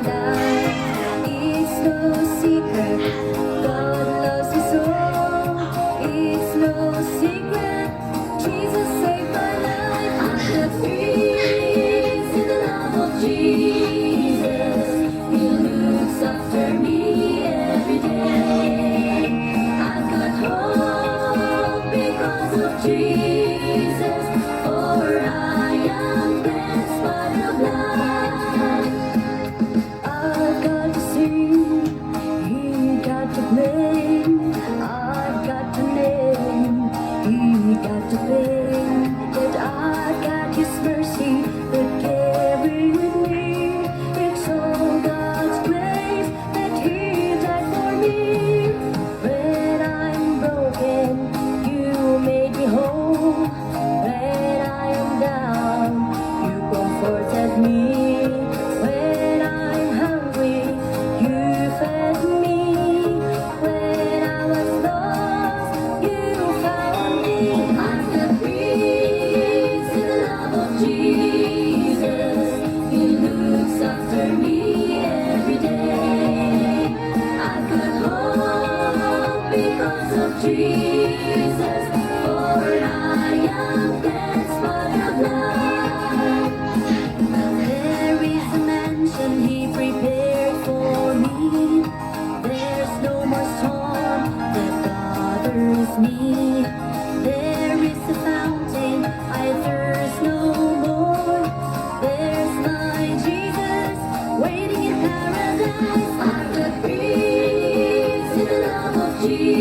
die. It's no secret, God loves me so. It's no secret, Jesus saved my life. I'm the peace in the love of Jesus. He looks after me every day. I've got hope because of Jesus, for I am blessed by the blood. I've got to sing, He got to blame. I've got to name, He got to blame. That I've got His mercy that carry with me. It's all God's grace that He died for me. When I'm broken, You made me whole. When I am down, You comforted me. When I'm hungry, You fed me. When I was lost, You found me. I'm the peace in the love of Jesus. He looks after me every day. I've got hope because of Jesus, for I am blessed by the blood. There is a mansion He prepared for me. There's no more storm that bothers me. There is a fountain I thirst no more. There's my Jesus waiting in paradise. I'm the peace in the love of Jesus.